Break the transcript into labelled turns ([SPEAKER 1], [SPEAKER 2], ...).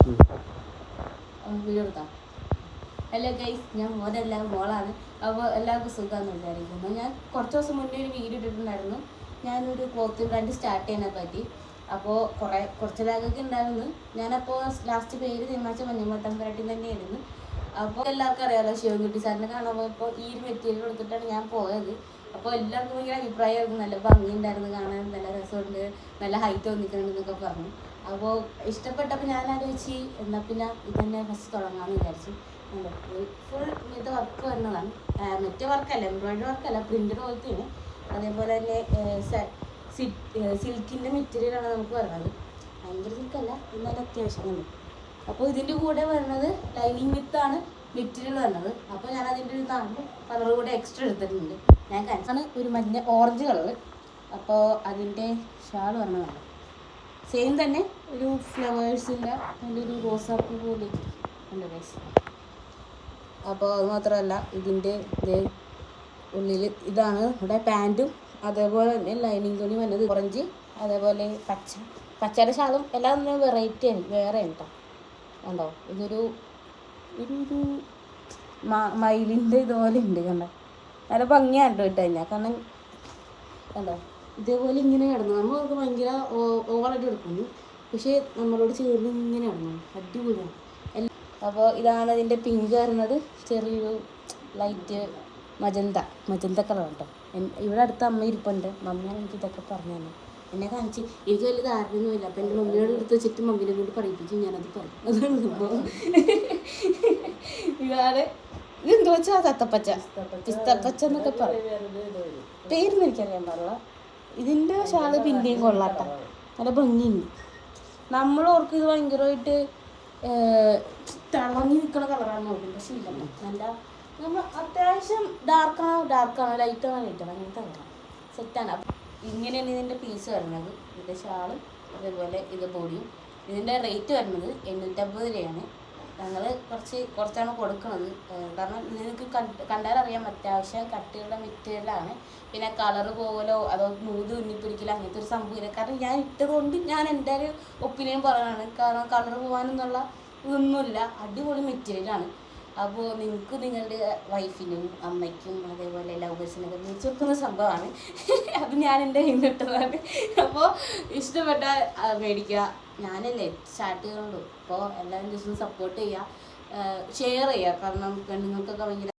[SPEAKER 1] Video എടുക്കാം. Hello guys, ഞാൻ മോനല്ല മോളാണ്. അപ്പോൾ എല്ലാവർക്കും സുഖമാണെന്ന് വിചാരിക്കുന്നു. ഞാൻ കുറച്ച് ദിവസം മുന്നേ ഒരു വീഡിയോ ഇട്ടിട്ടുണ്ടായിരുന്നു. ഞാനൊരു ക്ലോത്തിങ് ബ്രാൻഡ് സ്റ്റാർട്ട് ചെയ്യുന്നതിനെ പറ്റി. അപ്പോൾ കുറച്ച് ലാഗൊക്കെ ഉണ്ടായിരുന്നു. ഞാനപ്പോൾ ലാസ്റ്റ് പേര് തീരുമാനിച്ച മഞ്ഞമട്ടം ബ്രാൻഡിൽ തന്നെയായിരുന്നു. അപ്പോൾ എല്ലാവർക്കും അറിയാമല്ലോ, ശിവൻകുട്ടി സാറിനെ കാണാൻ പോയപ്പോൾ ഈ ഒരു മെറ്റീരിയൽ കൊടുത്തിട്ടാണ് ഞാൻ പോയത്. അപ്പോൾ എല്ലാവർക്കും ഭയങ്കര അഭിപ്രായമായിരുന്നു. നല്ല ഭംഗിയുണ്ടായിരുന്നു, കാണാൻ നല്ല രസമുണ്ട്, നല്ല ഹൈറ്റ് വന്നിട്ടുണ്ടെന്നൊക്കെ പറഞ്ഞു. അപ്പോൾ ഇഷ്ടപ്പെട്ടപ്പോൾ ഞാൻ ആലോചിച്ച് എന്നാൽ പിന്നെ ഇതന്നെ ഫസ്റ്റ് തുടങ്ങാമെന്ന് വിചാരിച്ചു. ഫുൾ ഇങ്ങനത്തെ വർക്ക് വരുന്നതാണ്. മറ്റേ വർക്കല്ല, എംബ്രോയിഡറി വർക്കല്ല, പ്രിൻ്റഡ് പോലത്തെയാണ്. അതേപോലെ തന്നെ സിൽക്കിൻ്റെ മെറ്റീരിയലാണ് നമുക്ക് വരുന്നത്. ഭയങ്കര സിൽക്കല്ല, എന്നാലും അത്യാവശ്യം ഉണ്ട്. അപ്പോൾ ഇതിൻ്റെ കൂടെ വരുന്നത് ലൈനിങ് വിത്താണ് മെറ്റീരിയൽ വരുന്നത്. അപ്പോൾ ഞാൻ അതിൻ്റെ ഒരു കളർ കൂടെ എക്സ്ട്രാ എടുത്തിട്ടുണ്ട്. ഞാൻ കണ്ടാണ് ഒരു മഞ്ഞ ഓറഞ്ച് കളർ. അപ്പോൾ അതിൻ്റെ ഷാൾ വരുന്നതാണ് സെയിം തന്നെ, ഒരു ഫ്ലവേഴ്സിൻ്റെ അതിൻ്റെ ഒരു റോസാപ്പൂ പോലെ ഉണ്ട് ഗൈസ്. അപ്പോൾ അത് മാത്രമല്ല, ഇതിൻ്റെ ഉള്ളിൽ ഇതാണ് ഇവിടെ പാൻറ്റും, അതേപോലെ തന്നെ ലൈനിങ് തുണി വന്നത് ഓറഞ്ച്, അതേപോലെ പച്ചയുടെ ഷാളും എല്ലാം തന്നെ വെറൈറ്റി വേറെ കേട്ടോ. കണ്ടോ, ഇതൊരു ഒരു മയിലിൻ്റെ ഇതുപോലെ ഉണ്ട്. കണ്ടോ, നല്ല ഭംഗിയാണ് കേട്ടോ കഴിഞ്ഞാൽ. കാരണം കണ്ടോ, ഇതേപോലെ ഇങ്ങനെ കിടന്നു. നമ്മൾക്ക് ഭയങ്കര ഓവറായിട്ട് എടുക്കുന്നു, പക്ഷേ നമ്മളോട് ചേർന്ന് ഇങ്ങനെ കിടന്നു, അടിപൊളിയാണ്. അപ്പോൾ ഇതാണ് ഇതിൻ്റെ പിങ്ക് വരുന്നത്, ചെറിയൊരു ലൈറ്റ് മജന്ത കളർ കേട്ടോ. ഇവിടെ അടുത്ത അമ്മ ഇരിപ്പുണ്ട്, മമ്മിയാണ് എനിക്ക് ഇതൊക്കെ പറഞ്ഞു തന്നെ. എന്നെ കാണിച്ച് എനിക്ക് വലിയ ധാരണയൊന്നുമില്ല. അപ്പം എൻ്റെ മമ്മിയോട് എടുത്ത് വെച്ചിട്ട് മമ്മീനെ കൊണ്ട് പറയിപ്പിച്ചു, ഞാനത് പറയും. അതാണ് സംഭവം. ഇതെന്താ വെച്ചാൽ പിസ്തപ്പച്ച എന്നൊക്കെ പറയും. പേരൊന്നും എനിക്കറിയാൻ പാടില്ല. ഇതിൻ്റെ ഷാള് പിന്നെയും കൊള്ളാട്ടോ, നല്ല ഭംഗിയുണ്ട്. നമ്മൾ ഓർക്ക് ഇത് ഭയങ്കരമായിട്ട് തിളങ്ങി നിൽക്കുന്ന കളറാണ് നോക്കും, പക്ഷേ ഇല്ലല്ലോ, നല്ല നമ്മൾ അത്യാവശ്യം ഡാർക്കാണ് ലൈറ്റാണ് അങ്ങനത്തെ കളറാണ്, സെറ്റാണ്. അപ്പം ഇങ്ങനെയാണ് ഇതിൻ്റെ പീസ് വരുന്നത്. ഇതിൻ്റെ ഷാളും അതേപോലെ ഇത് ബോഡിയും. ഇതിൻ്റെ റേറ്റ് വരുന്നത് 850 രൂപയാണ്. ഞങ്ങൾ കുറച്ചാണ് കൊടുക്കുന്നത്. കാരണം നിങ്ങൾക്ക് കണ്ടാലറിയാം, അത്യാവശ്യം കട്ടിയുള്ള മെറ്റീരിയലാണ്. പിന്നെ കളറ് പോകലോ അതോ നൂല് തുന്നിപ്പിടിക്കലോ അങ്ങനത്തെ ഒരു സംഭവമില്ല. കാരണം ഞാൻ ഇട്ടതുകൊണ്ട് ഞാൻ എൻ്റെ ഒരു ഒപ്പീനിയൻ പറയുകയാണ്. കാരണം കളറ് പോകാനെന്നുള്ള ഇതൊന്നുമില്ല, അടിപൊളി മെറ്റീരിയലാണ്. അപ്പോൾ നിങ്ങൾക്ക് നിങ്ങളുടെ വൈഫിനും അമ്മയ്ക്കും അതേപോലെ ലവേഴ്സിനൊക്കെ നീച്ച് വെക്കുന്ന സംഭവമാണ്. അത് ഞാൻ എൻ്റെ കയ്യിൽ നിന്ന് ഇട്ടതാണ്. അപ്പോൾ ഇഷ്ടപ്പെട്ടാൽ മേടിക്കുക. ഞാനല്ലേ സ്റ്റാർട്ട് ചെയ്യുന്നുള്ളൂ. അപ്പോൾ എല്ലാവരും ജസ്റ്റ് സപ്പോർട്ട് ചെയ്യുക, ഷെയർ ചെയ്യുക. കാരണം പെണ്ണുങ്ങൾക്കൊക്കെ ഭയങ്കര